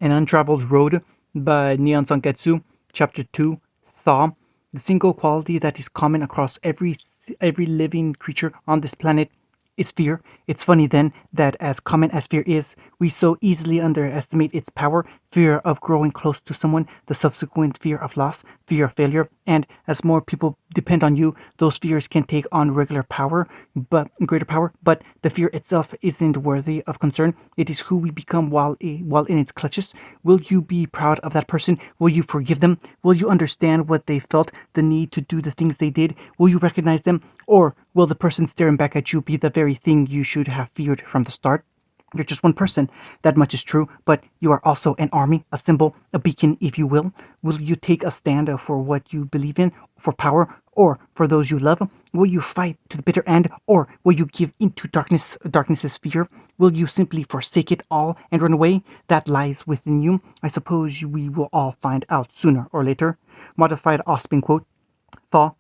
An Untraveled Road by Neon Sanketsu, Chapter 2, Thaw. The single quality that is common across every living creature on this planet is fear. It's funny then that as common as fear is, we so easily underestimate its power. Fear of growing close to someone, the subsequent fear of loss, fear of failure, and as more people depend on you, those fears can take on regular power, but greater power. But the fear itself isn't worthy of concern. It is who we become while in its clutches. Will you be proud of that person? Will you forgive them? Will you understand what they felt, the need to do the things they did? Will you recognize them? Or will the person staring back at you be the very thing you should have feared from the start? You're just one person, that much is true, but you are also an army, a symbol, a beacon, if you will. Will you take a stand for what you believe in, for power, or for those you love? Will you fight to the bitter end, or will you give into darkness's fear? Will you simply forsake it all and run away? That lies within you. I suppose we will all find out sooner or later. Modified Ospin quote. Thaw.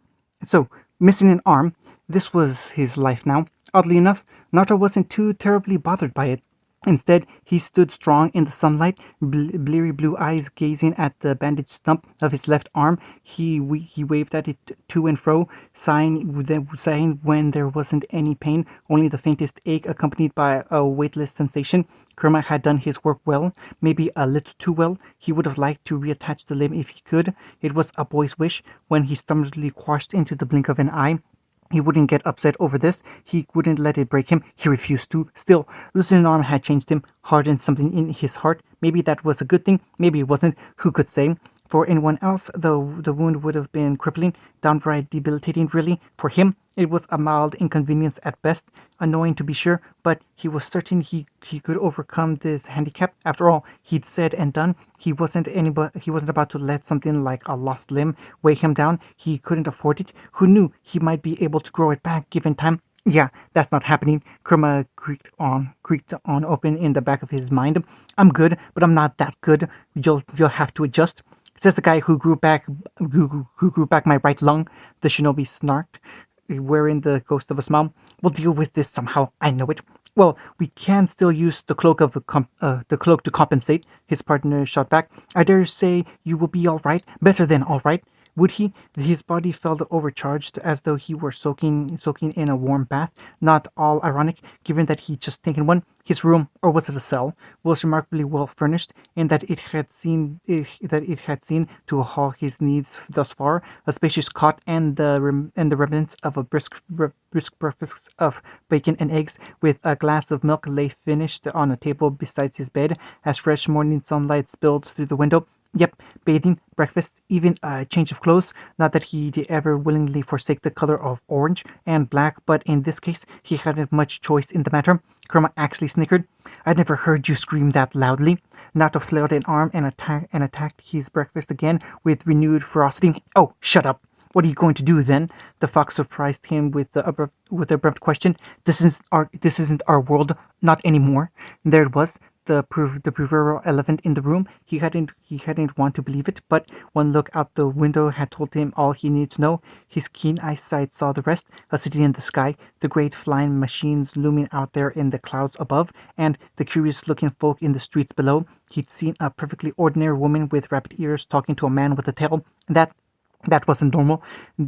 So, missing an arm, this was his life now. Oddly enough, Naruto wasn't too terribly bothered by it. Instead, he stood strong in the sunlight, bleary blue eyes gazing at the bandaged stump of his left arm. He waved at it to and fro, sighing when there wasn't any pain, only the faintest ache accompanied by a weightless sensation. Kurama had done his work well, maybe a little too well. He would have liked to reattach the limb if he could. It was a boy's wish when he stubbornly quashed into the blink of an eye. He wouldn't get upset over this. He wouldn't let it break him. He refused to. Still, losing an arm had changed him, hardened something in his heart. Maybe that was a good thing. Maybe it wasn't. Who could say? For anyone else, though, the wound would have been crippling, downright debilitating, really. For him, it was a mild inconvenience at best, annoying to be sure, but he was certain he could overcome this handicap. After all, he'd said and done. He wasn't about to let something like a lost limb weigh him down. He couldn't afford it. Who knew he might be able to grow it back given time? Yeah, that's not happening. Kurama creaked on open in the back of his mind. I'm good, but I'm not that good. You'll have to adjust. Says the guy who grew back my right lung, the shinobi snarked, wearing the ghost of a smile. We'll deal with this somehow, I know it. Well, we can still use the cloak to compensate, his partner shot back. I dare say you will be all right, better than all right. Would he? His body felt overcharged, as though he were soaking in a warm bath. Not all ironic, given that he'd just taken one. His room, or was it a cell, was remarkably well furnished, and that it had seen to all his needs thus far. A spacious cot and the remnants of a brisk breakfast of bacon and eggs, with a glass of milk, lay finished on a table beside his bed, as fresh morning sunlight spilled through the window. Yep, bathing, breakfast, even a change of clothes. Not that he'd ever willingly forsake the color of orange and black, but in this case, he hadn't much choice in the matter. Kurama actually snickered. I'd never heard you scream that loudly. Nato flailed an arm and attacked his breakfast again with renewed ferocity. Oh, shut up. What are you going to do then? The fox surprised him with the abrupt question. This isn't our world, not anymore. And there it was, the proverbial elephant in the room. He hadn't want to believe it, but one look out the window had told him all he needed to know. His keen eyesight saw the rest: a city in the sky, the great flying machines looming out there in the clouds above, and the curious-looking folk in the streets below. He'd seen a perfectly ordinary woman with rabbit ears talking to a man with a tail. That wasn't normal.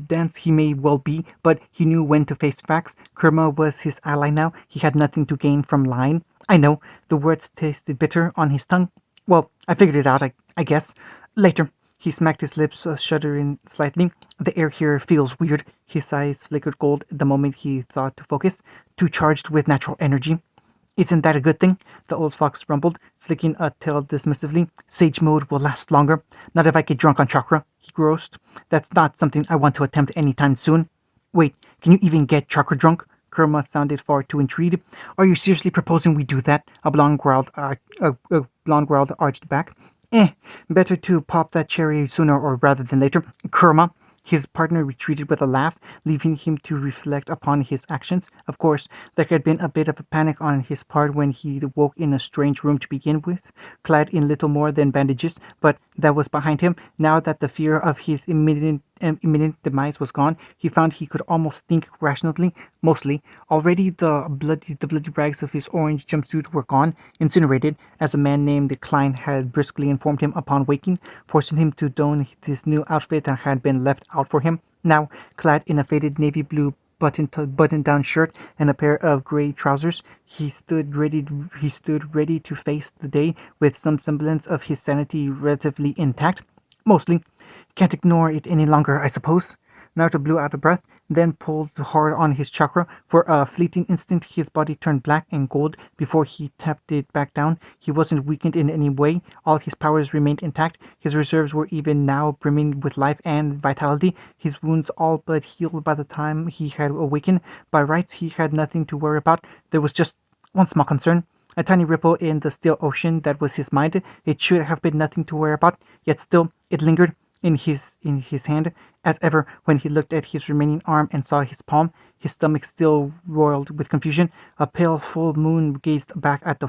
Dense he may well be, but he knew when to face facts. Kurama was his ally now. He had nothing to gain from lying. I know. The words tasted bitter on his tongue. Well, I figured it out, I guess. Later. He smacked his lips, shuddering slightly. The air here feels weird. His eyes flickered gold the moment he thought to focus. Too charged with natural energy. Isn't that a good thing? The old fox rumbled, flicking a tail dismissively. Sage mode will last longer. Not if I get drunk on chakra, he groused. That's not something I want to attempt anytime soon. Wait, can you even get chakra drunk? Kurama sounded far too intrigued. Are you seriously proposing we do that? A blonde growled arched back. Better to pop that cherry sooner or rather than later. Kurama. His partner retreated with a laugh, leaving him to reflect upon his actions. Of course, there had been a bit of a panic on his part when he woke in a strange room to begin with, clad in little more than bandages, but that was behind him. Now that the fear of his imminent demise was gone, he found he could almost think rationally, mostly. Already the bloody rags of his orange jumpsuit were gone, incinerated, as a man named Klein had briskly informed him upon waking, forcing him to don this new outfit that had been left out for him. Now, clad in a faded navy blue button-down shirt and a pair of gray trousers, he stood ready. He stood ready to face the day with some semblance of his sanity relatively intact. Mostly. Can't ignore it any longer, I suppose. Naruto blew out a breath, then pulled hard on his chakra. For a fleeting instant, his body turned black and gold before he tapped it back down. He wasn't weakened in any way. All his powers remained intact. His reserves were even now brimming with life and vitality. His wounds all but healed by the time he had awakened. By rights, he had nothing to worry about. There was just one small concern. A tiny ripple in the still ocean that was his mind. It should have been nothing to worry about, yet still it lingered in his hand, as ever when he looked at his remaining arm and saw his palm. His stomach still roiled with confusion. A pale full moon gazed back at the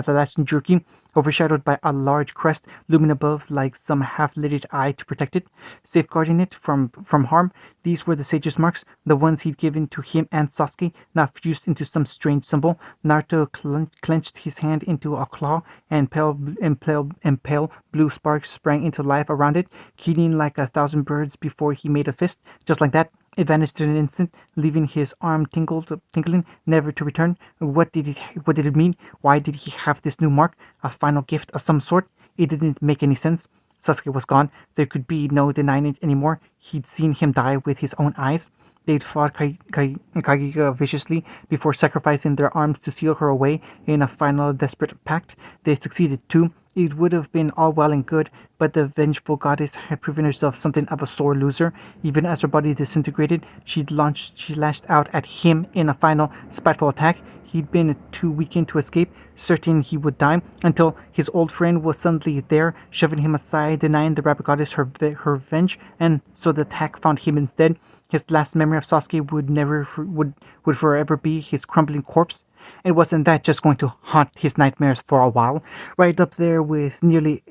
last jerky, overshadowed by a large crest looming above like some half-lidded eye to protect it, safeguarding it from harm. These were the sage's marks, the ones he'd given to him and Sasuke, not fused into some strange symbol. Naruto clenched his hand into a claw, and pale blue sparks sprang into life around it, keening like 1,000 birds before he made a fist. Just like that, it vanished in an instant, leaving his arm tingling, never to return. What did it mean? Why did he have this new mark? A final gift of some sort? It didn't make any sense. Sasuke was gone. There could be no denying it anymore. He'd seen him die with his own eyes. They'd fought Kaguya viciously before sacrificing their arms to seal her away in a final desperate pact. They succeeded too. It would have been all well and good, but the vengeful goddess had proven herself something of a sore loser. Even as her body disintegrated, she lashed out at him in a final spiteful attack. He'd been too weakened to escape, certain he would die, until his old friend was suddenly there, shoving him aside, denying the rabbit goddess her revenge, and so the attack found him instead. His last memory of Sasuke would forever be his crumbling corpse. And wasn't that just going to haunt his nightmares for a while, right up there with nearly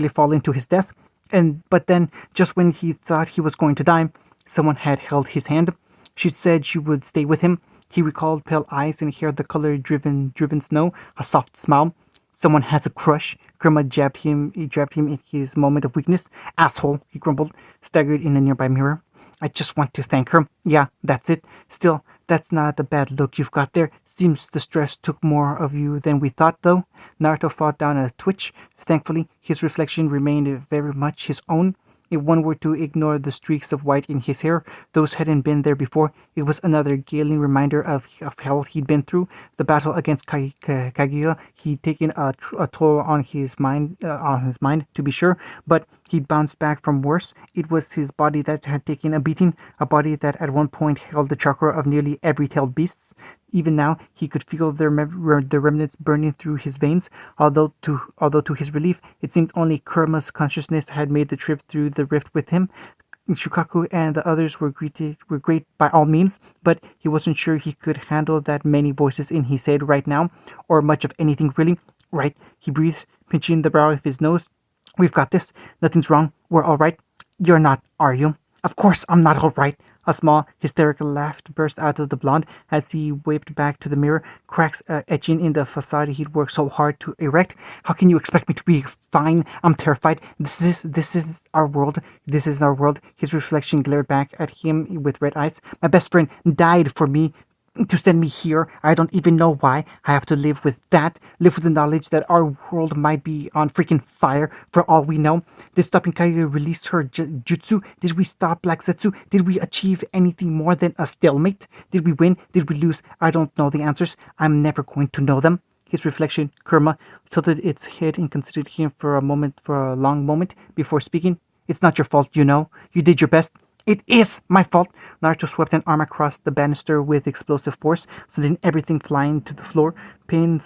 falling to his death? But then, just when he thought he was going to die, someone had held his hand. She'd said she would stay with him. He recalled pale eyes and hair the color driven snow, a soft smile. Someone has a crush. Kurama jabbed him in his moment of weakness. Asshole, he grumbled, staggered in a nearby mirror. I just want to thank her. Yeah, that's it. Still, that's not a bad look you've got there. Seems the stress took more of you than we thought, though. Naruto fought down a twitch. Thankfully, his reflection remained very much his own. If one were to ignore the streaks of white in his hair, those hadn't been there before. It was another galling reminder of hell he'd been through. The battle against Kaguya, he'd taken a toll on his mind, to be sure, but he'd bounced back from worse. It was his body that had taken a beating, a body that at one point held the chakra of nearly every tailed beast. Even now, he could feel the remnants burning through his veins, although to his relief, it seemed only Kurama's consciousness had made the trip through the rift with him. Shukaku and the others were great by all means, but he wasn't sure he could handle that many voices in his head right now, or much of anything really. Right, he breathed, pinching the brow of his nose. We've got this. Nothing's wrong. We're all right. You're not, are you? Of course I'm not all right. A small, hysterical laugh burst out of the blonde as he waved back to the mirror, cracks etching in the facade he'd worked so hard to erect. How can you expect me to be fine? I'm terrified. This is our world. This is our world. His reflection glared back at him with red eyes. My best friend died for me. To send me here, I don't even know why. I have to live with that. Live with the knowledge that our world might be on freaking fire for all we know. Did stopping Kaguya release her jutsu? Did we stop Black Zetsu? Did we achieve anything more than a stalemate? Did we win? Did we lose? I don't know the answers. I'm never going to know them. His reflection, Kurama, tilted its head and considered him for a long moment before speaking. It's not your fault, you know. You did your best. It is my fault. Naruto swept an arm across the banister with explosive force, sending everything flying to the floor. Pain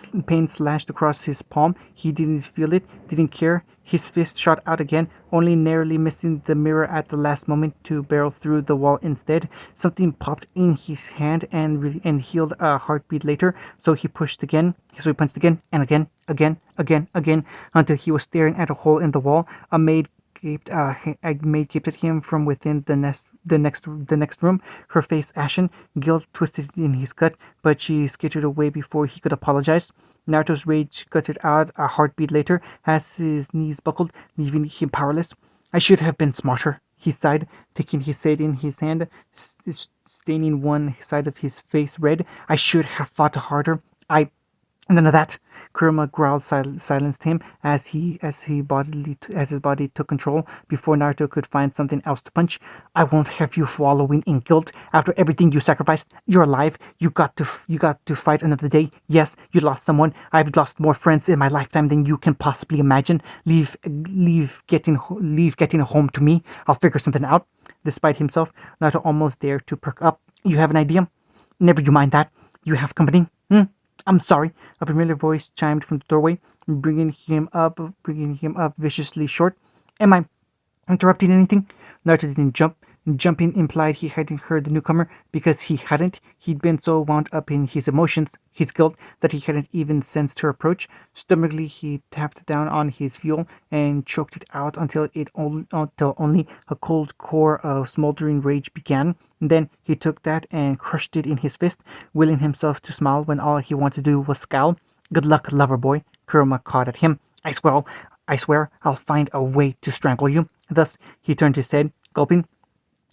slashed across his palm. He didn't feel it, didn't care. His fist shot out again, only narrowly missing the mirror at the last moment to barrel through the wall instead. Something popped in his hand and healed a heartbeat later, so he punched again, and again, until he was staring at a hole in the wall, a a maid gaped at him from within the next room, her face ashen, guilt twisted in his gut, but she skittered away before he could apologize. Naruto's rage guttered out a heartbeat later as his knees buckled, leaving him powerless. I should have been smarter, he sighed, taking his head in his hand, staining one side of his face red. I should have fought harder. None of that. Kurama growled, silenced him as his body took control before Naruto could find something else to punch. I won't have you wallowing in guilt after everything you sacrificed. You're alive. You got to fight another day. Yes, you lost someone. I've lost more friends in my lifetime than you can possibly imagine. Leave getting home to me. I'll figure something out. Despite himself, Naruto almost dared to perk up. You have an idea? Never you mind that. You have company. I'm sorry. A familiar voice chimed from the doorway, bringing him up viciously short. Am I interrupting anything? Naruto didn't jump. Jumping implied he hadn't heard the newcomer because he hadn't. He'd been so wound up in his emotions, his guilt, that he hadn't even sensed her approach. Stubbornly, he tapped down on his fuel and choked it out until only a cold core of smoldering rage began. Then he took that and crushed it in his fist, willing himself to smile when all he wanted to do was scowl. Good luck, lover boy. Kurama caught at him. I swear, I'll find a way to strangle you. Thus, he turned his head, gulping,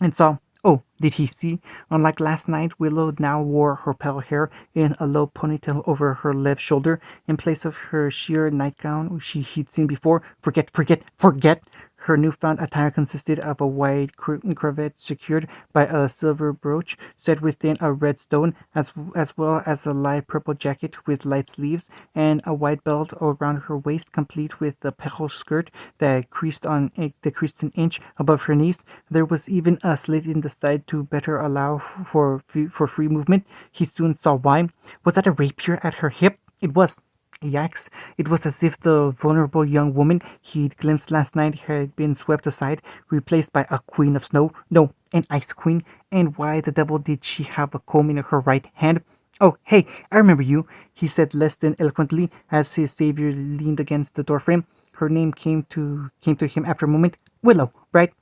and saw. Oh, did he see? Unlike last night, Willow now wore her pale hair in a low ponytail over her left shoulder in place of her sheer nightgown he'd seen before. Forget! Her newfound attire consisted of a wide cravat secured by a silver brooch set within a red stone, as well as a light purple jacket with light sleeves, and a white belt around her waist, complete with a pale skirt that creased an inch above her knees. There was even a slit in the side to better allow for free movement. He soon saw why. Was that a rapier at her hip? It was. Yikes. It was as if the vulnerable young woman he'd glimpsed last night had been swept aside, replaced by a queen of snow. No, an ice queen. And why the devil did she have a comb in her right hand? Oh, hey, I remember you, he said less than eloquently as his savior leaned against the doorframe. Her name came to him after a moment. Willow, right?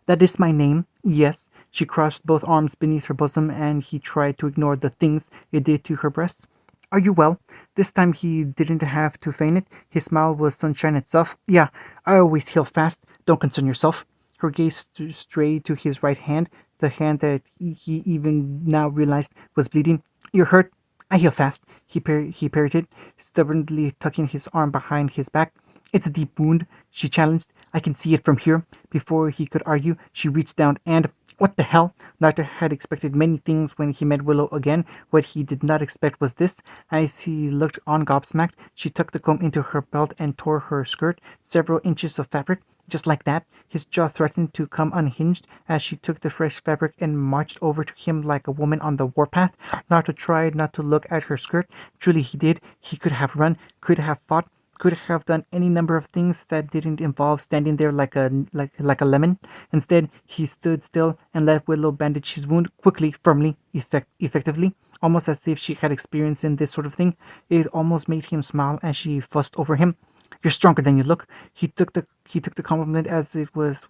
That is my name. Yes. She crossed both arms beneath her bosom, and he tried to ignore the things it did to her breast. Are you well? This time he didn't have to feign it. His smile was sunshine itself. Yeah, I always heal fast. Don't concern yourself. Her gaze strayed to his right hand, the hand that he even now realized was bleeding. You're hurt? I heal fast, he parroted, stubbornly tucking his arm behind his back. It's a deep wound, she challenged. I can see it from here. Before he could argue, she reached down and... What the hell? Naruto had expected many things when he met Willow again. What he did not expect was this. As he looked on gobsmacked, she tucked the comb into her belt and tore her skirt several inches of fabric. Just like that, his jaw threatened to come unhinged as she took the fresh fabric and marched over to him like a woman on the warpath. Naruto tried not to look at her skirt. Truly he did. He could have run, could have fought, could have done any number of things that didn't involve standing there like a lemon. Instead, he stood still and let Willow bandage his wound quickly, firmly, effectively, almost as if she had experience in this sort of thing. It almost made him smile as she fussed over him. You're stronger than you look. He took the compliment as it was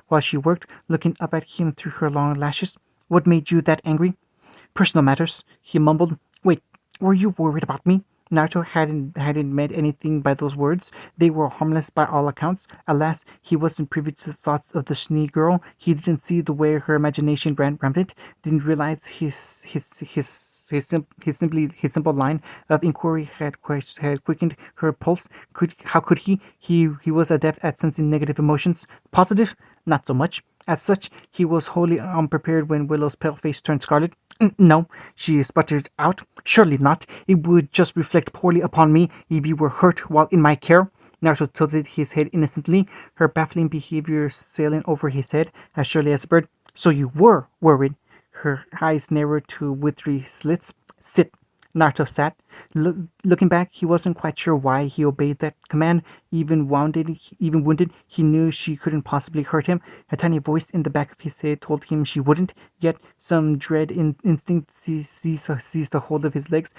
while she worked, looking up at him through her long lashes. What made you that angry? Personal matters, he mumbled. Wait, were you worried about me? Naruto hadn't meant anything by those words. They were harmless by all accounts. Alas, he wasn't privy to the thoughts of the Schnee girl. He didn't see the way her imagination ran rampant. Didn't realize his simple line of inquiry had quickened her pulse. How could he? He was adept at sensing negative emotions. Positive, not so much. As such, he was wholly unprepared when Willow's pale face turned scarlet. No, she sputtered out. Surely not. It would just reflect poorly upon me if you were hurt while in my care. Naruto tilted his head innocently, her baffling behavior sailing over his head as surely as a bird. So you were worried. Her eyes narrowed to wintry slits. Sit. Naruto sat. Look, looking back, he wasn't quite sure why he obeyed that command. Even wounded, he knew she couldn't possibly hurt him. A tiny voice in the back of his head told him she wouldn't. Yet some dread instinct seized a hold of his legs,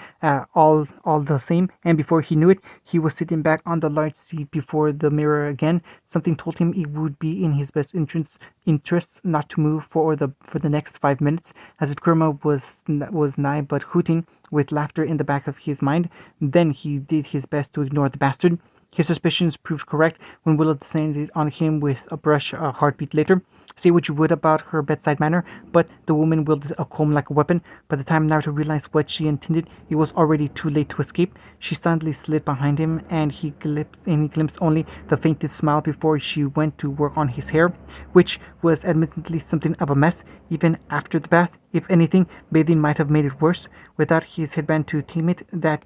all the same. And before he knew it, he was sitting back on the large seat before the mirror again. Something told him it would be in his best interests not to move for the next 5 minutes, as if Kurma was nigh but hooting with laughter in the back of his mind. Then he did his best to ignore the bastard. His suspicions proved correct when Willow descended on him with a brush a heartbeat later. Say what you would about her bedside manner, but the woman wielded a comb like a weapon. By the time Naruto realized what she intended, it was already too late to escape. She silently slid behind him, and he glimpsed only the faintest smile before she went to work on his hair, which was admittedly something of a mess, even after the bath. If anything, bathing might have made it worse. Without his headband to tame it, that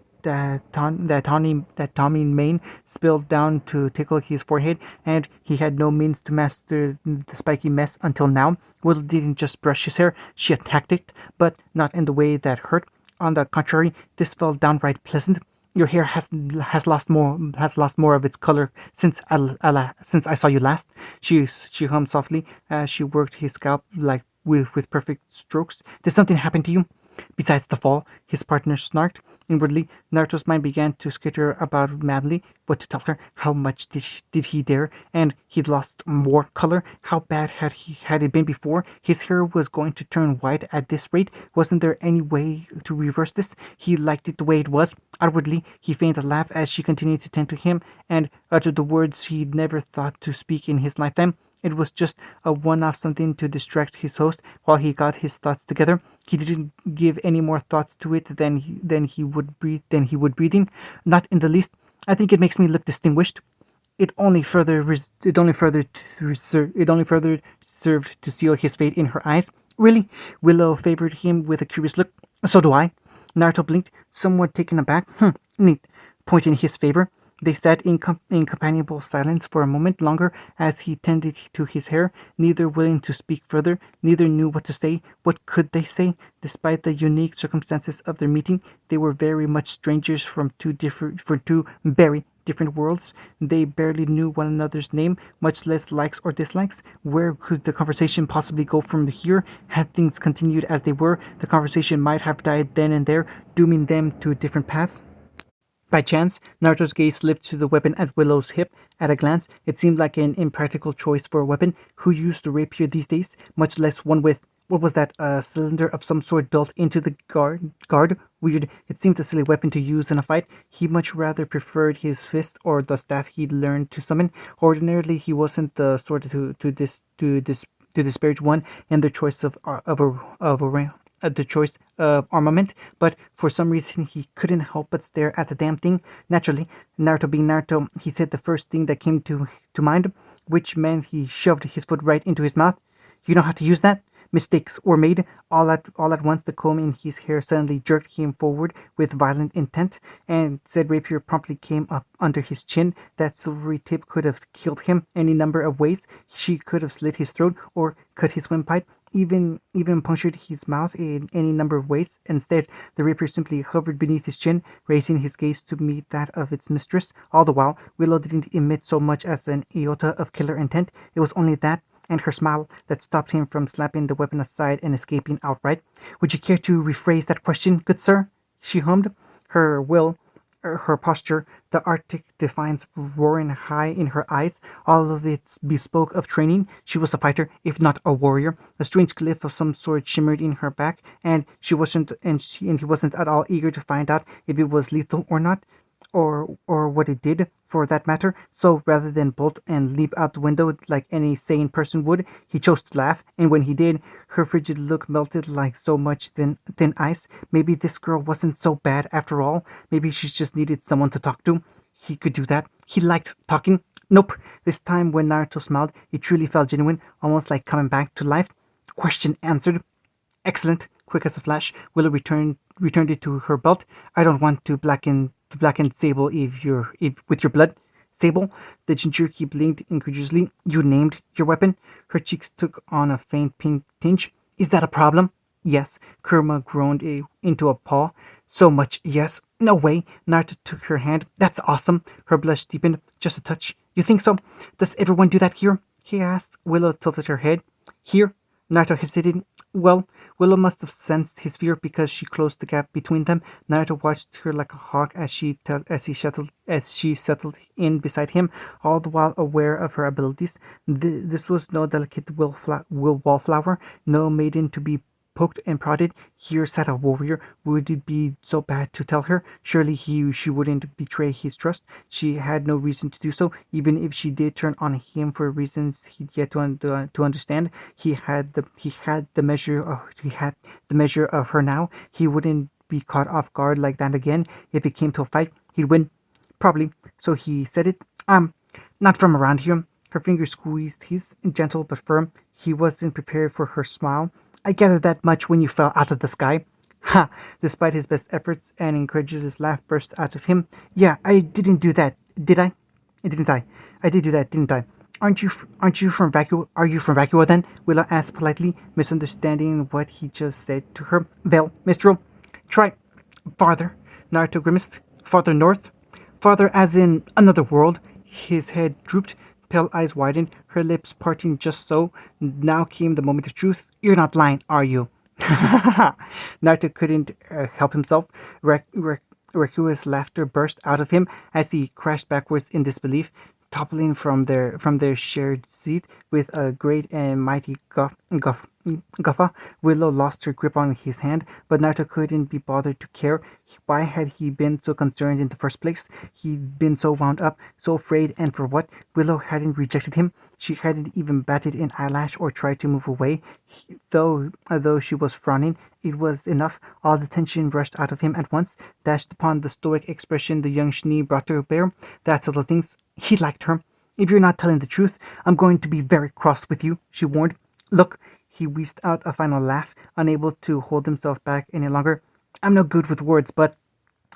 tawny mane spilled down to tickle his forehead, and he had no means to master the spiky mess until now. Willow didn't just brush his hair, she attacked it, but not in the way that hurt. On the contrary, this felt downright pleasant. Your hair has lost more of its color since I saw you last. She hummed softly as she worked his scalp like with perfect strokes. Did something happen to you? Besides the fall, his partner snarked. Inwardly, Naruto's mind began to skitter about madly. What to tell her? How much did he dare? And he'd lost more color. How bad had it been before? His hair was going to turn white at this rate. Wasn't there any way to reverse this? He liked it the way it was. Outwardly, he feigned a laugh as she continued to tend to him and uttered the words he'd never thought to speak in his lifetime. It was just a one-off, something to distract his host while he got his thoughts together. He didn't give any more thoughts to it than he would breathing. Not in the least. I think it makes me look distinguished. It only further served to seal his fate in her eyes. Really? Willow favored him with a curious look. So do I. Naruto blinked, somewhat taken aback. Neat. Point in his favor. They sat in companionable silence for a moment longer as he tended to his hair, neither willing to speak further. Neither knew what to say. What could they say? Despite the unique circumstances of their meeting, they were very much strangers from two very different worlds. They barely knew one another's name, much less likes or dislikes. Where could the conversation possibly go from here? Had things continued as they were, the conversation might have died then and there, dooming them to different paths. By chance, Naruto's gaze slipped to the weapon at Willow's hip. At a glance, it seemed like an impractical choice for a weapon. Who used a rapier these days? Much less one with, what was that, a cylinder of some sort built into the guard? Weird. It seemed a silly weapon to use in a fight. He much rather preferred his fist or the staff he'd learned to summon. Ordinarily, he wasn't the sort to disparage one in their choice the choice of armament, but for some reason he couldn't help but stare at the damn thing. Naturally, Naruto being Naruto, he said the first thing that came to mind, which meant he shoved his foot right into his mouth. You know how to use that? Mistakes were made. All at once, the comb in his hair suddenly jerked him forward with violent intent, and said rapier promptly came up under his chin. That silvery tip could have killed him any number of ways. She could have slit his throat or cut his windpipe, even punctured his mouth in any number of ways. Instead, the rapier simply hovered beneath his chin, raising his gaze to meet that of its mistress. All the while, Willow didn't emit so much as an iota of killer intent. It was only that, and her smile, that stopped him from slapping the weapon aside and escaping outright. Would you care to rephrase that question, good sir? She hummed, her posture, the arctic defiance roaring high in her eyes. All of it bespoke of training. She was a fighter, if not a warrior. A strange glyph of some sort shimmered in her back, and he wasn't at all eager to find out if it was lethal or not, or what it did, for that matter. So rather than bolt and leap out the window like any sane person would, he chose to laugh, and when he did, her frigid look melted like so much thin ice. Maybe this girl wasn't so bad after all. Maybe she just needed someone to talk to. He could do that. He liked talking. Nope. This time when Naruto smiled, it truly felt genuine, almost like coming back to life. Question answered. Excellent. Quick as a flash, Willow returned it to her belt. I don't want to blacken Sable with your blood. Sable, the Jinchuriki blinked incredulously. You named your weapon? Her cheeks took on a faint pink tinge. Is that a problem? Yes. Kurma groaned into a paw. So much yes. No way. Naruto took her hand. That's awesome. Her blush deepened just a touch. You think so? Does everyone do that here? He asked. Willow tilted her head. Here? Naruto hesitated. Well, Willow must have sensed his fear because she closed the gap between them. Naruto watched her like a hawk as she settled in beside him, all the while aware of her abilities. This was no delicate wallflower, no maiden to be poked and prodded. Here sat a warrior. Would it be so bad to tell her? Surely she wouldn't betray his trust. She had no reason to do so, even if she did turn on him for reasons he'd yet to understand. He had the measure of her now. He wouldn't be caught off guard like that again. If it came to a fight, he'd win. Probably. So he said it. Not from around here. Her fingers squeezed his, gentle but firm. He wasn't prepared for her smile. I gathered that much when you fell out of the sky. Ha! Despite his best efforts, an incredulous laugh burst out of him. Yeah, I didn't do that, did I? Didn't I? I did do that, didn't I? Aren't you from Vacuo? Are you from Vacuo then? Willow asked politely, misunderstanding what he just said to her. Well, Mistral, try farther. Naruto grimaced. Farther north? Farther as in another world. His head drooped, pale eyes widened, her lips parting just so. Now came the moment of truth. You're not lying, are you? Naruto couldn't help himself. Rekua's laughter burst out of him as he crashed backwards in disbelief, toppling from their shared seat with a great and mighty guffaw. Willow lost her grip on his hand, but Naruto couldn't be bothered to care. Why had he been so concerned in the first place? He'd been so wound up, so afraid, and for what? Willow hadn't rejected him. She hadn't even batted an eyelash or tried to move away. Though she was frowning, it was enough. All the tension rushed out of him at once, dashed upon the stoic expression the young Schnee brought to bear. That's all the things. He liked her. If you're not telling the truth, I'm going to be very cross with you, she warned. Look, he wheezed out a final laugh, unable to hold himself back any longer. I'm no good with words, but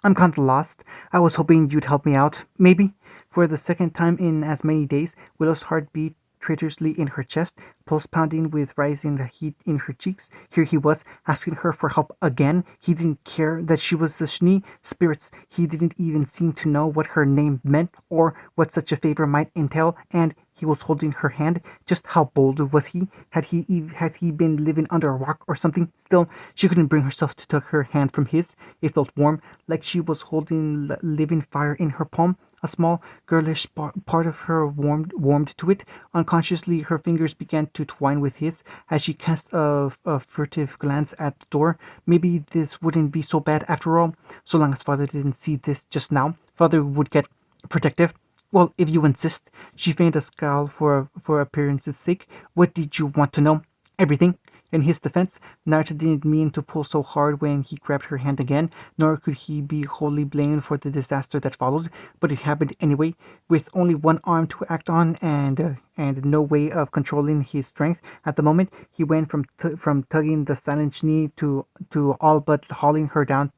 I'm kinda lost. I was hoping you'd help me out. Maybe? For the second time in as many days, Willow's heart beat traitorously in her chest, pulse pounding with rising heat in her cheeks. Here he was, asking her for help again. He didn't care that she was a Schnee. Spirits. He didn't even seem to know what her name meant or what such a favor might entail, and he was holding her hand. Just how bold was he? Had he been living under a rock or something? Still, she couldn't bring herself to take her hand from his. It felt warm, like she was holding living fire in her palm. A small, girlish part of her warmed to it. Unconsciously, her fingers began to twine with his as she cast a furtive glance at the door. Maybe this wouldn't be so bad after all, so long as Father didn't see this just now. Father would get protective. Well, if you insist. She feigned a scowl for appearance's sake. What did you want to know? Everything. In his defense, Naruto didn't mean to pull so hard when he grabbed her hand again, nor could he be wholly blamed for the disaster that followed, but it happened anyway, with only one arm to act on and no way of controlling his strength. At the moment, he went from tugging the silent Schnee to all but hauling down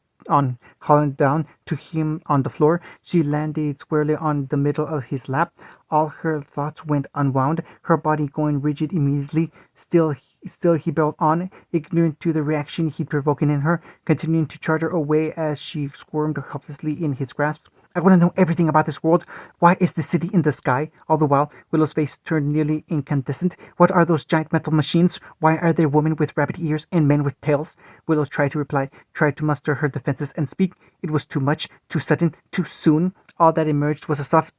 to him on the floor. She landed squarely on the middle of his lap. All her thoughts went unwound, her body going rigid immediately. Still he barreled on, ignorant to the reaction he'd provoking in her, continuing to charter away as she squirmed helplessly in his grasp. I want to know everything about this world. Why is the city in the sky? All the while, Willow's face turned nearly incandescent. What are those giant metal machines? Why are there women with rabbit ears and men with tails? Willow tried to reply, tried to muster her defenses and speak. It was too much, too sudden, too soon. All that emerged was a soft,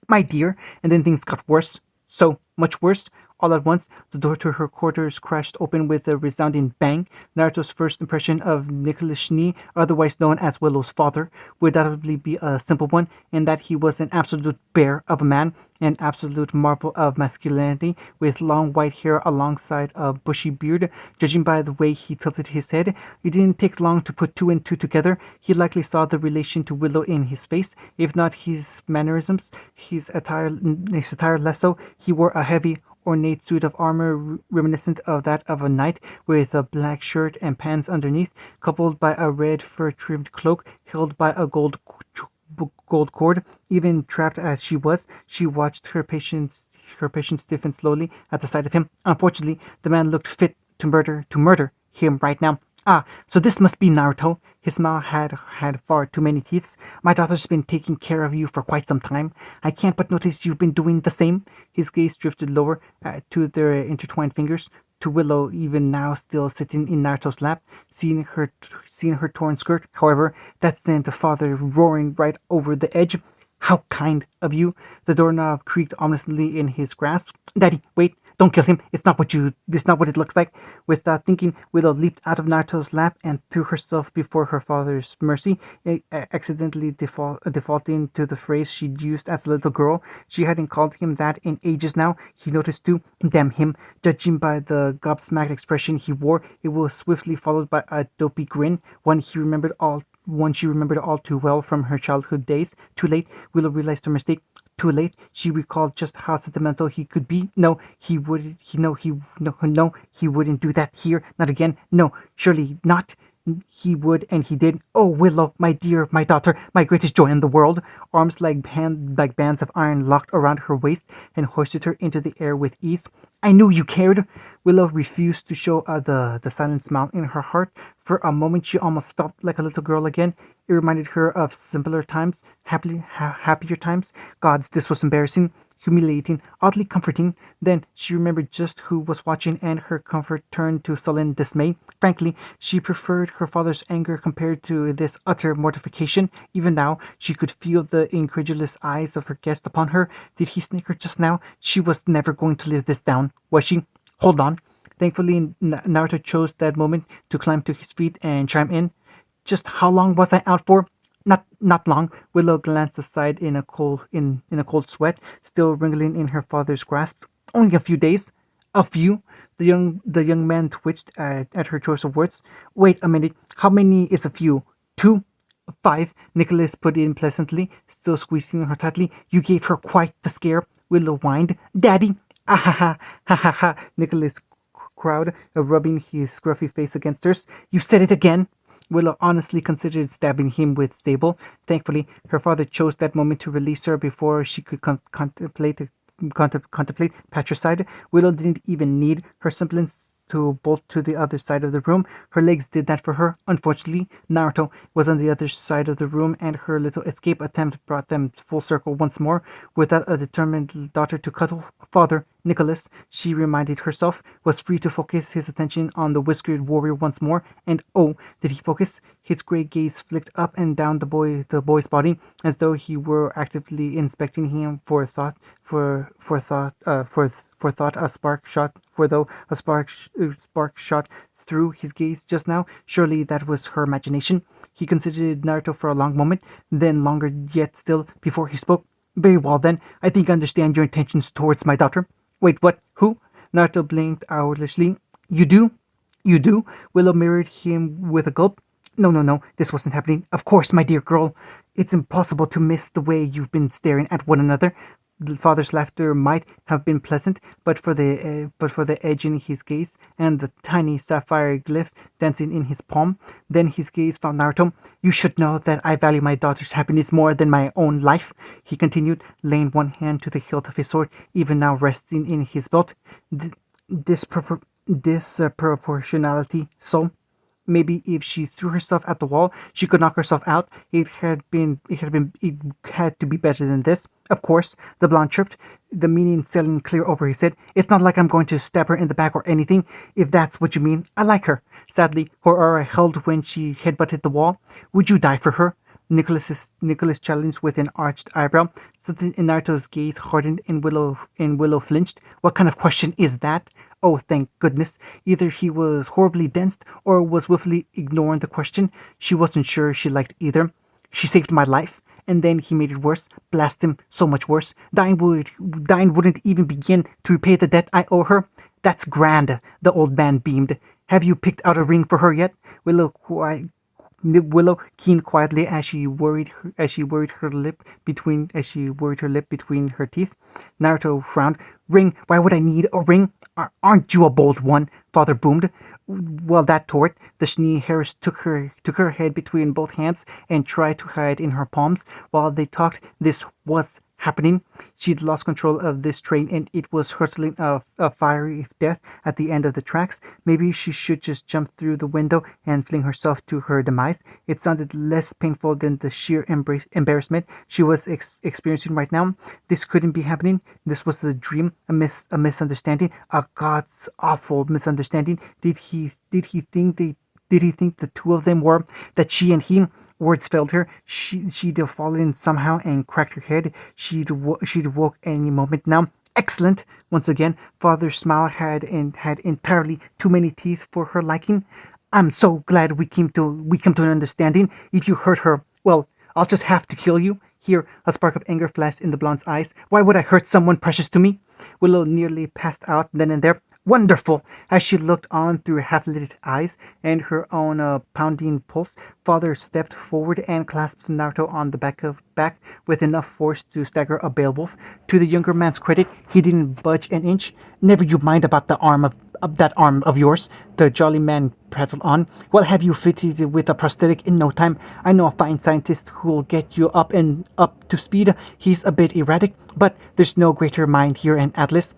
my dear, and then things got worse. So much worse. All at once, the door to her quarters crashed open with a resounding bang. Naruto's first impression of Nicholas Schnee, otherwise known as Willow's father, would undoubtedly be a simple one, in that he was an absolute bear of a man, an absolute marvel of masculinity, with long white hair alongside a bushy beard. Judging by the way he tilted his head, it didn't take long to put two and two together. He likely saw the relation to Willow in his face, if not his mannerisms, his attire less so. He wore a heavy, ornate suit of armor reminiscent of that of a knight, with a black shirt and pants underneath, coupled by a red fur-trimmed cloak held by a gold cord. Even trapped as she was, she watched her patience stiffen slowly at the sight of him. Unfortunately, the man looked fit to murder him right now. Ah, so this must be Naruto. His smile had far too many teeth. My daughter's been taking care of you for quite some time. I can't but notice you've been doing the same. His gaze drifted lower to their intertwined fingers, to Willow, even now still sitting in Naruto's lap, seeing her torn skirt. However, that sent the father roaring right over the edge. How kind of you. The doorknob creaked ominously in his grasp. Daddy, wait, don't kill him. It's not what it looks like. Without thinking, Willow leaped out of Naruto's lap and threw herself before her father's mercy, accidentally defaulting to the phrase she'd used as a little girl. She hadn't called him that in ages now. He noticed too. Damn him. Judging by the gobsmacked expression he wore, it was swiftly followed by a dopey grin, one she remembered all too well from her childhood days. Too late, Willow realized her mistake. Too late, she recalled just how sentimental he could be. No, he would. He no, he no, no, he wouldn't do that here. Not again. No, surely not. He would, and he did. Oh, Willow, my dear, my daughter, my greatest joy in the world. Arms like bands of iron locked around her waist and hoisted her into the air with ease. I knew you cared. Willow refused to show the silent smile in her heart. For a moment, she almost felt like a little girl again. It reminded her of simpler times, happier times. Gods, this was embarrassing, humiliating, oddly comforting. Then she remembered just who was watching, and her comfort turned to sullen dismay. Frankly, she preferred her father's anger compared to this utter mortification. Even now, she could feel the incredulous eyes of her guest upon her. Did he snicker just now? She was never going to live this down, was she? Hold on. Thankfully, Naruto chose that moment to climb to his feet and chime in. Just how long was I out for? Not long. Willow glanced aside in a cold sweat, still wriggling in her father's grasp. Only a few days. A few? The young man twitched at her choice of words. Wait a minute. How many is a few? Two? Five, Nicholas put in pleasantly, still squeezing her tightly. You gave her quite the scare. Willow whined. Daddy! Ah ha ha ha ha ha! Nicholas crowd, rubbing his scruffy face against hers. You said it again. Willow honestly considered stabbing him with stable. Thankfully, her father chose that moment to release her before she could contemplate patricide. Willow didn't even need her semblance to bolt to the other side of the room. Her legs did that for her. Unfortunately, Naruto was on the other side of the room, and her little escape attempt brought them full circle once more. Without a determined daughter to cuddle, father, Nicholas, she reminded herself, was free to focus his attention on the whiskered warrior once more. And oh, did he focus? His grey gaze flicked up and down the boy's body, as though he were actively inspecting him for thought. For thought a spark shot. For though a spark shot through his gaze just now, surely that was her imagination. He considered Naruto for a long moment, then longer yet still, before he spoke. Very well then, I think I understand your intentions towards my daughter. Wait, what? Who? Naruto blinked owlishly. You do? You do? Willow mirrored him with a gulp. No, no, no, this wasn't happening. Of course, my dear girl. It's impossible to miss the way you've been staring at one another. The father's laughter might have been pleasant, but for the edge in his gaze and the tiny sapphire glyph dancing in his palm. Then his gaze found Naruto. You should know that I value my daughter's happiness more than my own life, he continued, laying one hand to the hilt of his sword, even now resting in his belt. This proportionality, so. Maybe if she threw herself at the wall, she could knock herself out. It had to be better than this. Of course, the blonde chirped, the meaning sailing clear over his head. It's not like I'm going to stab her in the back or anything, if that's what you mean. I like her. Sadly, her aura held when she headbutted the wall. Would you die for her? Nicholas challenged with an arched eyebrow. Something in Naruto's gaze hardened, and Willow flinched. What kind of question is that? Oh, thank goodness. Either he was horribly dense or was willfully ignoring the question. She wasn't sure she liked either. She saved my life, and then he made it worse. Blast him, so much worse. Dying wouldn't even begin to repay the debt I owe her. That's grand, the old man beamed. Have you picked out a ring for her yet? Willow keened quietly as she worried her lip between her teeth. Naruto frowned. Ring? Why would I need a ring? Aren't you a bold one? Father boomed. Well, that tort. The Schnee heiress took her head between both hands and tried to hide in her palms while they talked. This was happening. She'd lost control of this train and it was hurtling a fiery death at the end of the tracks. Maybe she should just jump through the window and fling herself to her demise. It sounded less painful than the sheer embarrassment she was experiencing right now. This couldn't be happening. This was a dream, a misunderstanding, a God's awful misunderstanding. Did he think the two of them were that she and he? Words failed her. She'd have fallen somehow and cracked her head. She'd woke any moment now. Excellent. Once again, Father's smile had entirely too many teeth for her liking. I'm so glad we came to an understanding. If you hurt her, well, I'll just have to kill you. Here, a spark of anger flashed in the blonde's eyes. Why would I hurt someone precious to me? Willow nearly passed out then and there. Wonderful! As she looked on through half-lit eyes and her own pounding pulse, Father stepped forward and clasped Naruto on the back with enough force to stagger a Beowulf. To the younger man's credit, he didn't budge an inch. Never you mind about the arm of that arm of yours, the jolly man prattled on. We'll have you fitted with a prosthetic in no time. I know a fine scientist who'll get you up to speed. He's a bit erratic, but there's no greater mind here in Atlas.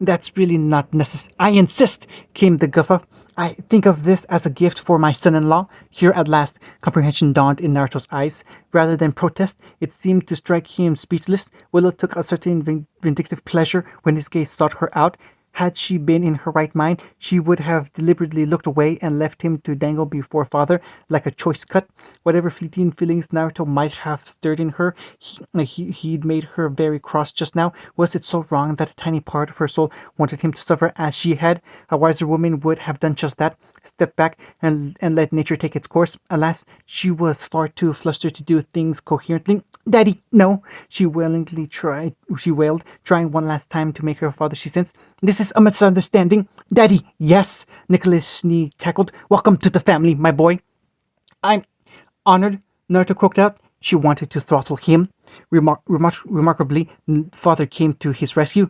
That's really not necessary. I insist, came the guffaw. I think of this as a gift for my son-in-law. Here at last, comprehension dawned in Naruto's eyes. Rather than protest, it seemed to strike him speechless. Willow took a certain vindictive pleasure when his gaze sought her out. Had she been in her right mind, she would have deliberately looked away and left him to dangle before Father like a choice cut. Whatever fleeting feelings Naruto might have stirred in her, he'd made her very cross just now. Was it so wrong that a tiny part of her soul wanted him to suffer as she had? A wiser woman would have done just that. Step back and let nature take its course. Alas, she was far too flustered to do things coherently. Daddy, no! She wailed, trying one last time to make her father see sense. This is a misunderstanding. Daddy, yes! Nicholas Schnee cackled. Welcome to the family, my boy. I'm honored, Naruto croaked out. She wanted to throttle him. Remarkably, Father came to his rescue.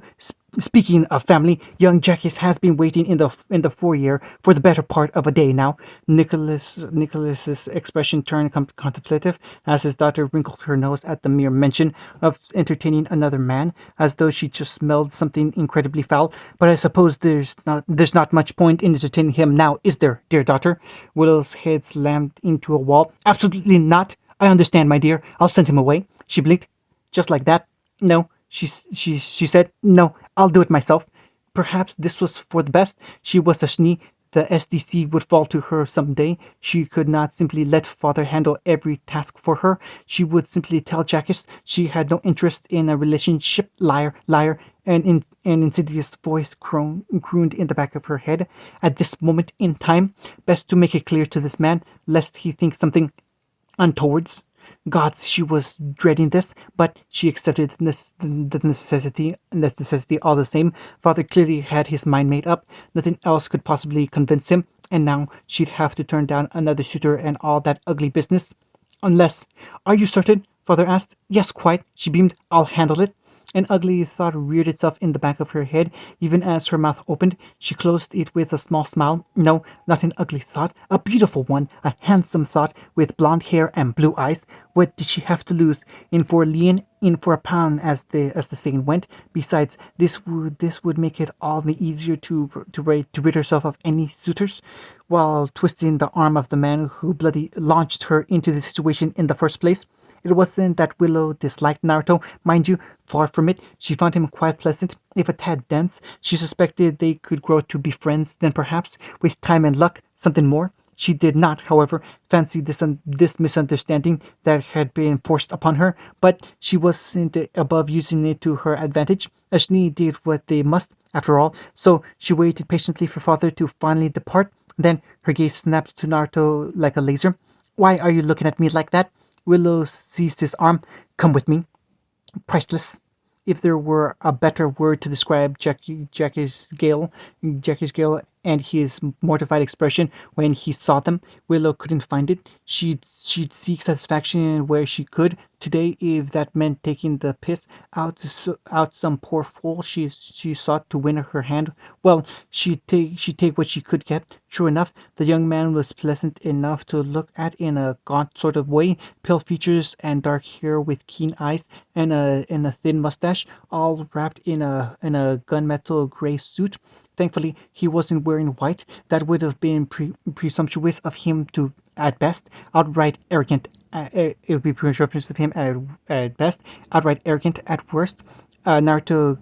Speaking of family, young Jackies has been waiting in the foyer for the better part of a day now. Nicholas's expression turned contemplative as his daughter wrinkled her nose at the mere mention of entertaining another man, as though she just smelled something incredibly foul. But I suppose there's not much point in entertaining him now, is there, dear daughter? Willow's head slammed into a wall. Absolutely not. I understand, my dear. I'll send him away. She blinked. Just like that? No. She said, no, I'll do it myself. Perhaps this was for the best. She was a Schnee. The SDC would fall to her someday. She could not simply let Father handle every task for her. She would simply tell Jackies she had no interest in a relationship. Liar, liar. An insidious voice crooned in the back of her head. At this moment in time, best to make it clear to this man, lest he think something untowards. Gods, she was dreading this, but she accepted the necessity all the same. Father clearly had his mind made up. Nothing else could possibly convince him, and now she'd have to turn down another suitor and all that ugly business. Unless... Are you certain? Father asked. Yes, quite. She beamed. I'll handle it. An ugly thought reared itself in the back of her head. Even as her mouth opened, she closed it with a small smile. No, not an ugly thought. A beautiful one. A handsome thought with blonde hair and blue eyes. What did she have to lose? In for a lien, in for a pound, as the saying went. Besides, this would make it all the easier to rid herself of any suitors, while twisting the arm of the man who bloody launched her into the situation in the first place. It wasn't that Willow disliked Naruto, mind you, far from it. She found him quite pleasant, if a tad dense. She suspected they could grow to be friends, then perhaps, with time and luck, something more. She did not, however, fancy this misunderstanding that had been forced upon her, but she wasn't above using it to her advantage. Schnee did what they must, after all, so she waited patiently for Father to finally depart. Then her gaze snapped to Naruto like a laser. Why are you looking at me like that? Willow seized his arm. Come with me. Priceless. If there were a better word to describe Jackie's Gale and his mortified expression when he saw them. Willow couldn't find it. She'd seek satisfaction where she could. Today, if that meant taking the piss out some poor fool she sought to win her hand, well, she'd take what she could get. True enough, the young man was pleasant enough to look at in a gaunt sort of way, pale features and dark hair with keen eyes and a thin mustache, all wrapped in a gunmetal gray suit. Thankfully, he wasn't wearing white. That would have been presumptuous of him to, at best, outright arrogant. It would be presumptuous of him at best, outright arrogant at worst. Naruto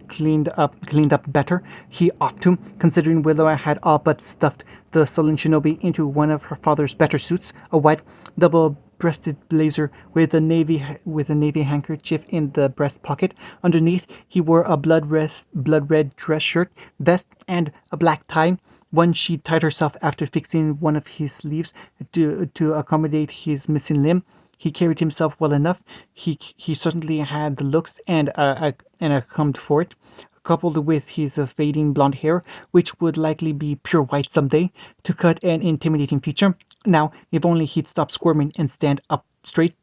cleaned up better. He ought to, considering Willow had all but stuffed the sullen shinobi into one of her father's better suits, a white double-breasted blazer with a navy handkerchief in the breast pocket. Underneath, he wore a blood red dress shirt, vest, and a black tie. One she tied herself after fixing one of his sleeves to accommodate his missing limb. He carried himself well enough. He certainly had the looks and a combed for it, coupled with his fading blonde hair, which would likely be pure white someday, to cut an intimidating feature. Now, if only he'd stop squirming and stand up straight.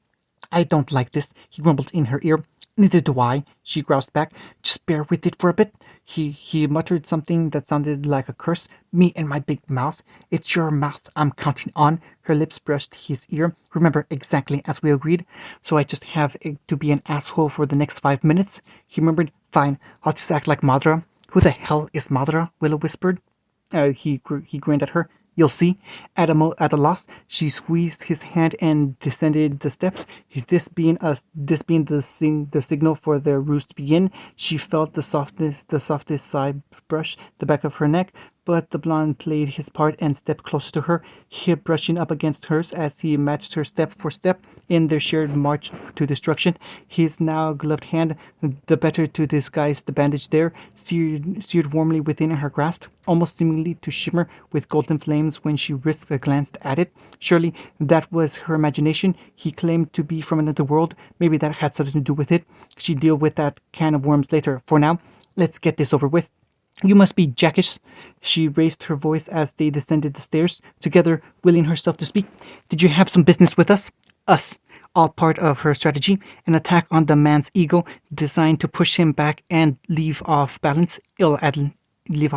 I don't like this, he grumbled in her ear. Neither do I, she groused back. Just bear with it for a bit. He muttered something that sounded like a curse. Me and my big mouth. It's your mouth I'm counting on. Her lips brushed his ear. Remember, exactly as we agreed. So I just have to be an asshole for the next 5 minutes? He murmured. Fine, I'll just act like Madara. Who the hell is Madara? Willow whispered. He grinned at her. You'll see. At a loss, she squeezed his hand and descended the steps. This being the signal for the ruse to begin. She felt the softest side brush the back of her neck, but the blonde played his part and stepped closer to her, hip brushing up against hers as he matched her step for step in their shared march to destruction. His now gloved hand, the better to disguise the bandage there, seared warmly within her grasp, almost seemingly to shimmer with golden flames when she risked a glance at it. Surely that was her imagination. He claimed to be from another world. Maybe that had something to do with it. She'd deal with that can of worms later. For now, let's get this over with. You must be Jackish. She raised her voice as they descended the stairs, together willing herself to speak. Did you have some business with us? Us. All part of her strategy, an attack on the man's ego, designed to push him back and leave off balance, ill at least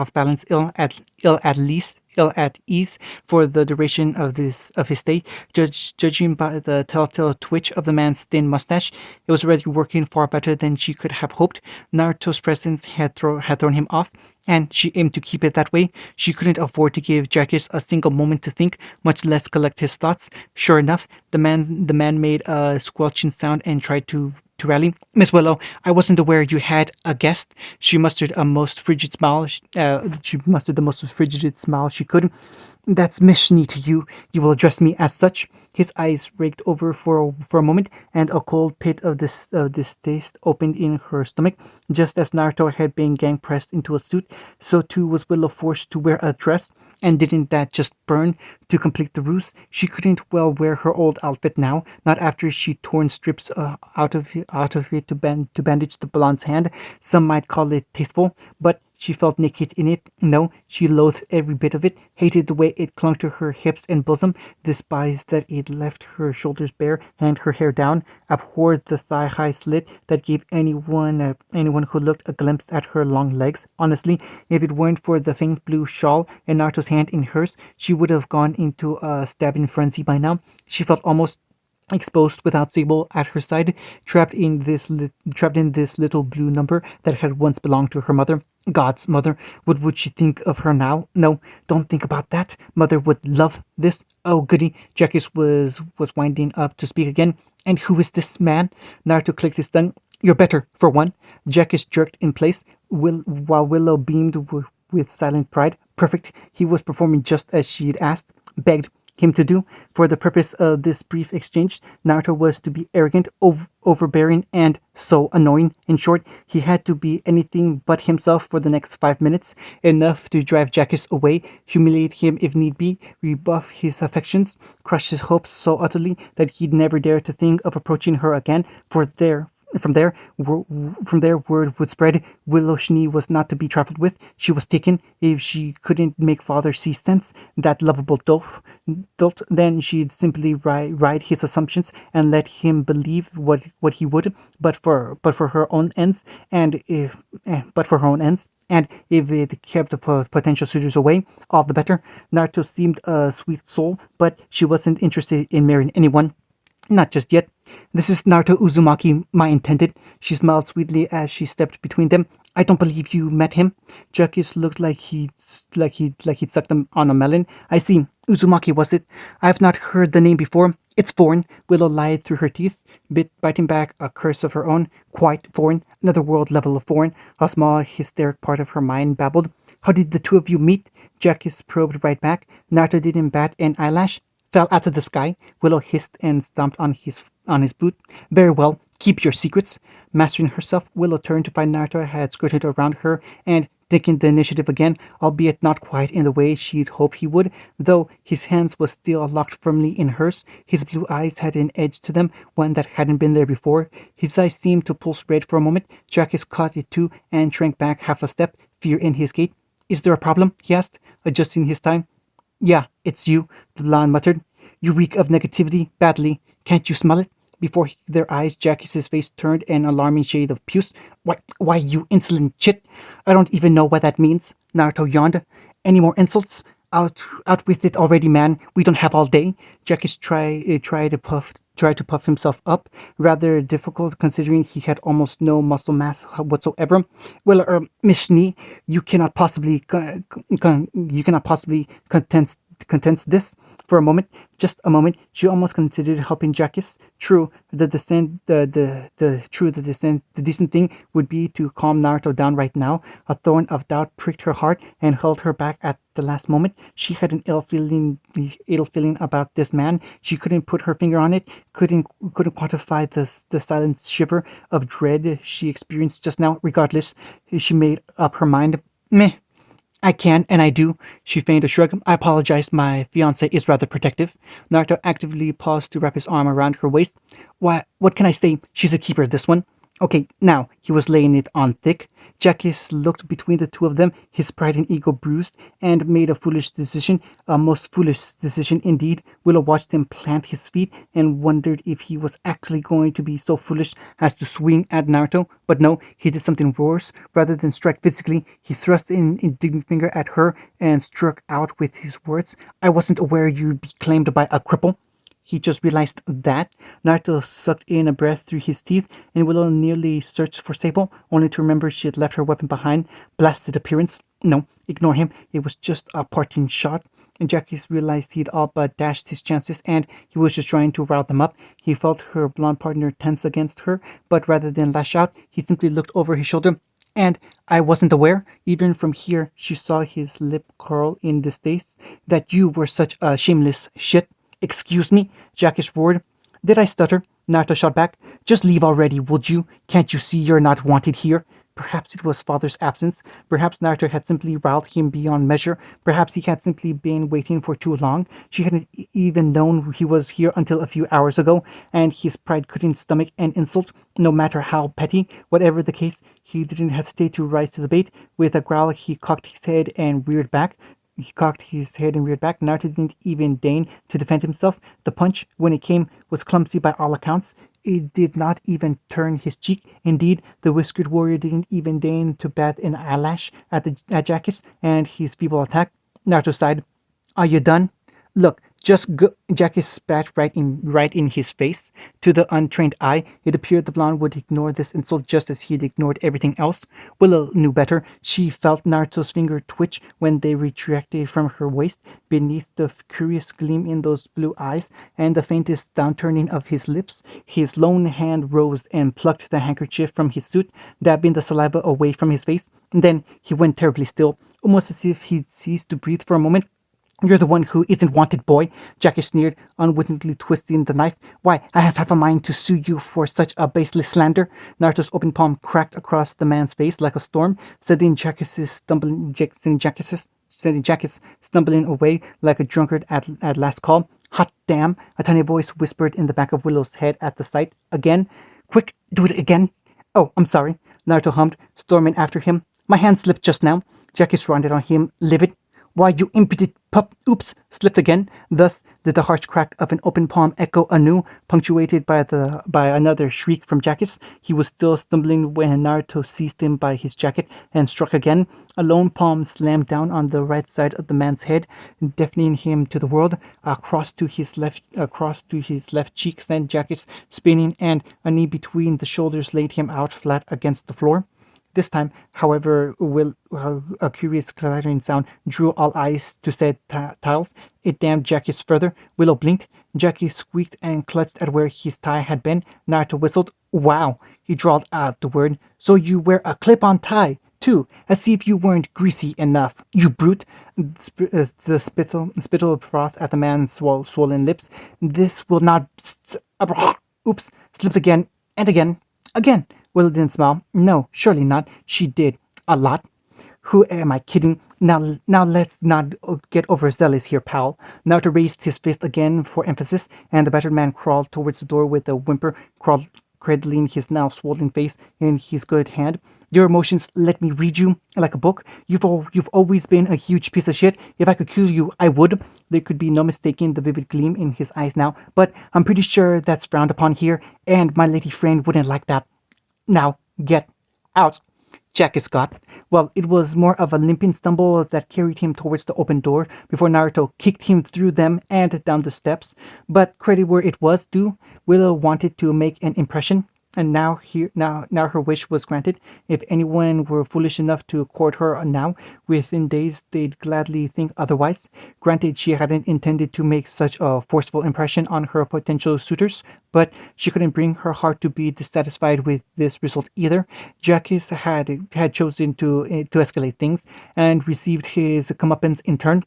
ill at ease for the duration of his stay. Judging by the telltale twitch of the man's thin mustache, it was already working far better than she could have hoped. Naruto's presence had thrown him off, and she aimed to keep it that way. She couldn't afford to give Jackies a single moment to think, much less collect his thoughts. Sure enough, the man made a squelching sound and tried to rally. Miss Willow, I wasn't aware you had a guest. She mustered a most frigid smile. She mustered the most frigid smile she could. That's Miss Schnee to you. You will address me as such. His eyes raked over for a moment, and a cold pit of distaste opened in her stomach. Just as Naruto had been gang pressed into a suit, so too was Willow forced to wear a dress. And didn't that just burn? To complete the ruse, she couldn't well wear her old outfit now, not after she'd torn strips out of it to bandage the blonde's hand. Some might call it tasteful, but she felt naked in it. No, she loathed every bit of it, hated the way it clung to her hips and bosom, despised that it left her shoulders bare and her hair down, abhorred the thigh-high slit that gave anyone who looked a glimpse at her long legs. Honestly, if it weren't for the faint blue shawl and Naruto's hand in hers, she would have gone into a stabbing frenzy by now. She felt almost exposed without Sable at her side, trapped in this little blue number that had once belonged to her mother. God's mother. What would she think of her now? No, don't think about that. Mother would love this. Oh, goody. Jackies was winding up to speak again. And who is this man? Naruto clicked his tongue. You're better, for one. Jackies jerked in place, while Willow beamed with silent pride. Perfect. He was performing just as she'd asked, begged him to do. For the purpose of this brief exchange, Naruto was to be arrogant, overbearing, and so annoying. In short, he had to be anything but himself for the next 5 minutes, enough to drive Jackies away, humiliate him if need be, rebuff his affections, crush his hopes so utterly that he'd never dare to think of approaching her again, From there, from there, word would spread. Willow Schnee was not to be trifled with. She was taken. If she couldn't make father see sense, that lovable dolt, then she'd simply ride his assumptions and let him believe what he would. But for her own ends, and if but for her own ends, and if it kept the potential suitors away, all the better. Naruto seemed a sweet soul, but she wasn't interested in marrying anyone. Not just yet. This is Naruto Uzumaki, my intended. She smiled sweetly as she stepped between them. I don't believe you met him. Jacques looked like he'd sucked on a melon. I see. Uzumaki was it? I've not heard the name before. It's foreign. Willow lied through her teeth, biting back a curse of her own. Quite foreign. Another world level of foreign. A small, hysteric part of her mind babbled. How did the two of you meet? Jacques probed right back. Naruto didn't bat an eyelash. Fell out of the sky. Willow hissed and stomped on his boot. Very well, keep your secrets. Mastering herself, Willow turned to find Naruto had skirted around her and taking the initiative again, albeit not quite in the way she'd hoped he would, though his hands was still locked firmly in hers. His blue eyes had an edge to them, one that hadn't been there before. His eyes seemed to pulse red for a moment. Jacques caught it too and shrank back half a step, fear in his gait. Is there a problem? He asked, adjusting his tie. Yeah, it's you, the blonde muttered. You reek of negativity, badly. Can't you smell it? Before their eyes, Jacques' face turned an alarming shade of puce. Why, you insolent chit! I don't even know what that means. Naruto yawned. Any more insults? Out with it already, man. We don't have all day. Jacques tried to puff himself up, rather difficult considering he had almost no muscle mass whatsoever. Well, Miss Schnee, you cannot possibly condense this for a moment, just a moment. She almost considered helping Jacques. True, the decent thing would be to calm Naruto down right now. A thorn of doubt pricked her heart and held her back at the last moment. She had an ill feeling about this man. She couldn't put her finger on it. Couldn't quantify the silent shiver of dread she experienced just now. Regardless, she made up her mind. Meh. I can, and I do. She feigned a shrug. I apologize. My fiancé is rather protective. Naruto actively paused to wrap his arm around her waist. What can I say? She's a keeper, this one. Okay, now, he was laying it on thick. Jacques looked between the two of them, his pride and ego bruised, and made a foolish decision, a most foolish decision indeed. Willow watched him plant his feet and wondered if he was actually going to be so foolish as to swing at Naruto. But no, he did something worse. Rather than strike physically, he thrust an indignant finger at her and struck out with his words. I wasn't aware you'd be claimed by a cripple. He just realized that. Naruto sucked in a breath through his teeth, and Willow nearly searched for Sable, only to remember she had left her weapon behind. Blasted appearance. No, ignore him. It was just a parting shot. And Jacques realized he'd all but dashed his chances, and he was just trying to rile them up. He felt her blonde partner tense against her, but rather than lash out, he simply looked over his shoulder. And I wasn't aware, even from here, she saw his lip curl in distaste, that you were such a shameless shit. Excuse me, Jacques roared. Did I stutter? Naruto shot back. Just leave already, would you? Can't you see you're not wanted here? Perhaps it was father's absence. Perhaps Naruto had simply riled him beyond measure. Perhaps he had simply been waiting for too long. She hadn't even known he was here until a few hours ago, and his pride couldn't stomach an insult, no matter how petty. Whatever the case, he didn't hesitate to rise to the bait. With a growl, he cocked his head and reared back. Naruto didn't even deign to defend himself. The punch, when it came, was clumsy by all accounts. It did not even turn his cheek. Indeed, the whiskered warrior didn't even deign to bat an eyelash at Jacques and his feeble attack. Naruto sighed. Are you done? Look, just go. Jacques spat right in his face. To the untrained eye, it appeared the blonde would ignore this insult just as he had ignored everything else. Willow knew better. She felt Naruto's finger twitch when they retracted from her waist, beneath the curious gleam in those blue eyes and the faintest downturning of his lips. His lone hand rose and plucked the handkerchief from his suit, dabbing the saliva away from his face. And then he went terribly still, almost as if he'd ceased to breathe for a moment. You're the one who isn't wanted, boy, Jackie sneered, unwittingly twisting the knife. Why, I have half a mind to sue you for such a baseless slander. Naruto's open palm cracked across the man's face like a storm, sending Jackie stumbling away like a drunkard at last call. Hot damn, a tiny voice whispered in the back of Willow's head at the sight. Again, Quick, do it again. Oh, I'm sorry, Naruto hummed, storming after him. My hand slipped just now. Jackie rounded on him, livid. Why, you impudent pup! Oops! Slipped again. Thus did the harsh crack of an open palm echo anew, punctuated by another shriek from Jackie. He was still stumbling when Naruto seized him by his jacket and struck again. A lone palm slammed down on the right side of the man's head, deafening him to the world. Across to his left cheek sent Jackie spinning, and a knee between the shoulders laid him out flat against the floor. This time, however, a curious clattering sound drew all eyes to said tiles. It damned Jackie further. Willow blinked. Jackie squeaked and clutched at where his tie had been. Naruto whistled. Wow! He drawled out the word. So you wear a clip-on tie, too, as if you weren't greasy enough, you brute. The spittle of froth at the man's swollen lips. This will not... Oops! Slipped again and again. Again! Willow didn't smile. No, surely not. She did. A lot. Who am I kidding? Now let's not get overzealous here, pal. Naruto raised his fist again for emphasis, and the battered man crawled towards the door with a whimper, cradling his now swollen face in his good hand. Your emotions let me read you like a book. You've always been a huge piece of shit. If I could kill you, I would. There could be no mistaking the vivid gleam in his eyes now, but I'm pretty sure that's frowned upon here, and my lady friend wouldn't like that. Now, get out. Jack Scott. Well, it was more of a limping stumble that carried him towards the open door before Naruto kicked him through them and down the steps. But credit where it was due, Willow wanted to make an impression, and now her wish was granted. If anyone were foolish enough to court her now, within days they'd gladly think otherwise. Granted, she hadn't intended to make such a forceful impression on her potential suitors, but she couldn't bring her heart to be dissatisfied with this result either. Jackie had chosen to escalate things and received his comeuppance in turn.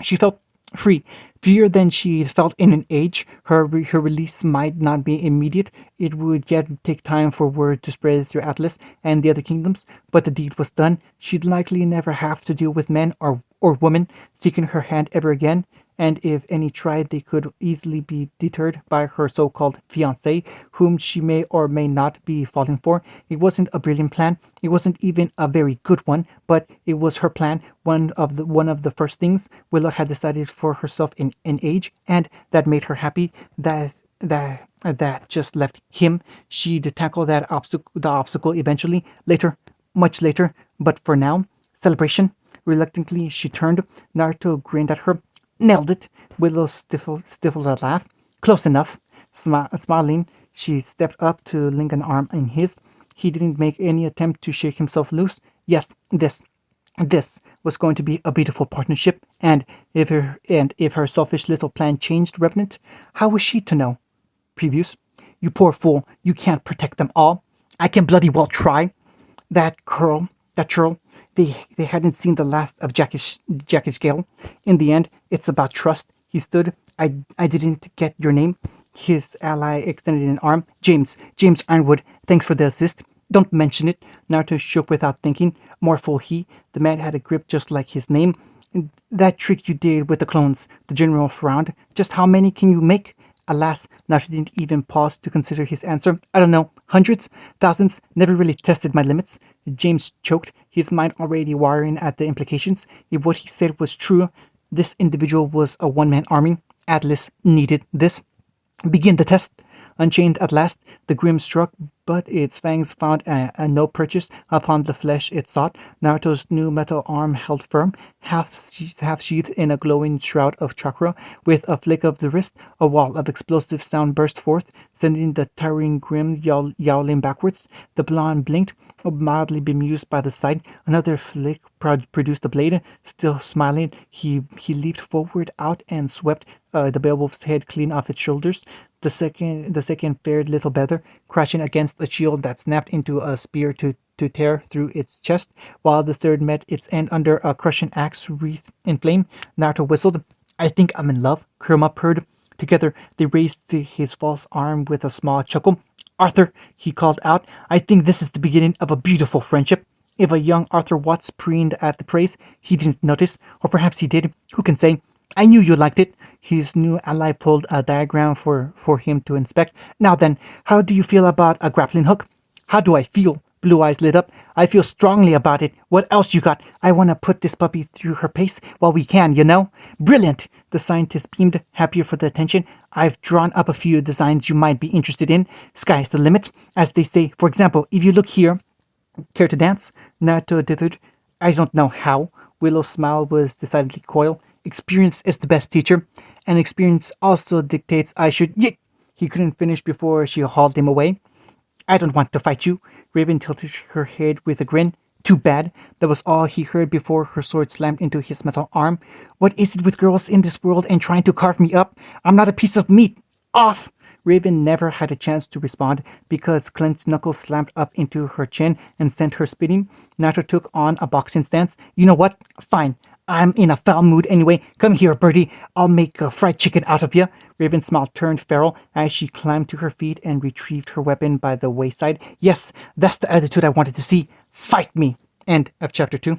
She felt free, freer than she felt in an age. Her release might not be immediate. It would yet take time for word to spread through Atlas and the other kingdoms, but the deed was done. She'd likely never have to deal with men or women seeking her hand ever again, and if any tried, they could easily be deterred by her so-called fiancé, whom she may or may not be falling for. It wasn't a brilliant plan. It wasn't even a very good one, but it was her plan, one of the first things Willow had decided for herself in age, and that made her happy. That just left him. She'd tackle the obstacle eventually, later, much later, but for now, celebration. Reluctantly, she turned. Naruto grinned at her. Nailed it. Willow stifled a laugh. Close enough. Smiling, she stepped up to link an arm in his. He didn't make any attempt to shake himself loose. Yes, this was going to be a beautiful partnership, and if her selfish little plan changed Revenant, how was she to know? Previews. You poor fool, you can't protect them all. I can bloody well try. That churl, they hadn't seen the last of Jackie's Gale. In the end, it's about trust. He stood. I didn't get your name. His ally extended an arm. James Ironwood, thanks for the assist. Don't mention it. Naruto shook without thinking. More fool he. The man had a grip just like his name. That trick you did with the clones. The general frowned. Just how many can you make? Alas, Naruto didn't even pause to consider his answer. I don't know. Hundreds? Thousands? Never really tested my limits. James choked, his mind already wiring at the implications. If what he said was true, this individual was a one-man army. Atlas needed this. Begin the test. Unchained at last, the grim struck, but its fangs found a no purchase upon the flesh it sought. Naruto's new metal arm held firm, half sheathed in a glowing shroud of chakra. With a flick of the wrist, a wall of explosive sound burst forth, sending the towering grim yowling backwards. The blonde blinked, mildly bemused by the sight. Another flick produced the blade. Still smiling, he leaped forward out and swept the Beowulf's head clean off its shoulders. The second fared little better, crashing against a shield that snapped into a spear to tear through its chest, while the third met its end under a crushing axe wreath in flame. Naruto whistled. I think I'm in love, Kurama purred. Together, they raised his false arm with a small chuckle. Arthur, he called out, I think this is the beginning of a beautiful friendship. If a young Arthur Watts preened at the praise, he didn't notice, or perhaps he did, who can say? I knew you liked it. His new ally pulled a diagram for him to inspect. Now then, how do you feel about a grappling hook? How do I feel? Blue eyes lit up. I feel strongly about it. What else you got? I want to put this puppy through her pace while we can, you know? Brilliant! The scientist beamed, happier for the attention. I've drawn up a few designs you might be interested in. Sky's the limit, as they say. For example, if you look here, care to dance? Naruto dithered. I don't know how. Willow's smile was decidedly coy. Experience is the best teacher, and experience also dictates I should. He couldn't finish before she hauled him away. I don't want to fight you. Raven tilted her head with a grin. Too bad. That was all he heard before her sword slammed into his metal arm. What is it with girls in this world and trying to carve me up? I'm not a piece of meat. Off! Raven never had a chance to respond because clenched knuckles slammed up into her chin and sent her spinning. Nato took on a boxing stance. You know what? Fine. I'm in a foul mood anyway. Come here, birdie. I'll make a fried chicken out of you. Raven's smile turned feral as she climbed to her feet and retrieved her weapon by the wayside. Yes, that's the attitude I wanted to see. Fight me. End of chapter 2.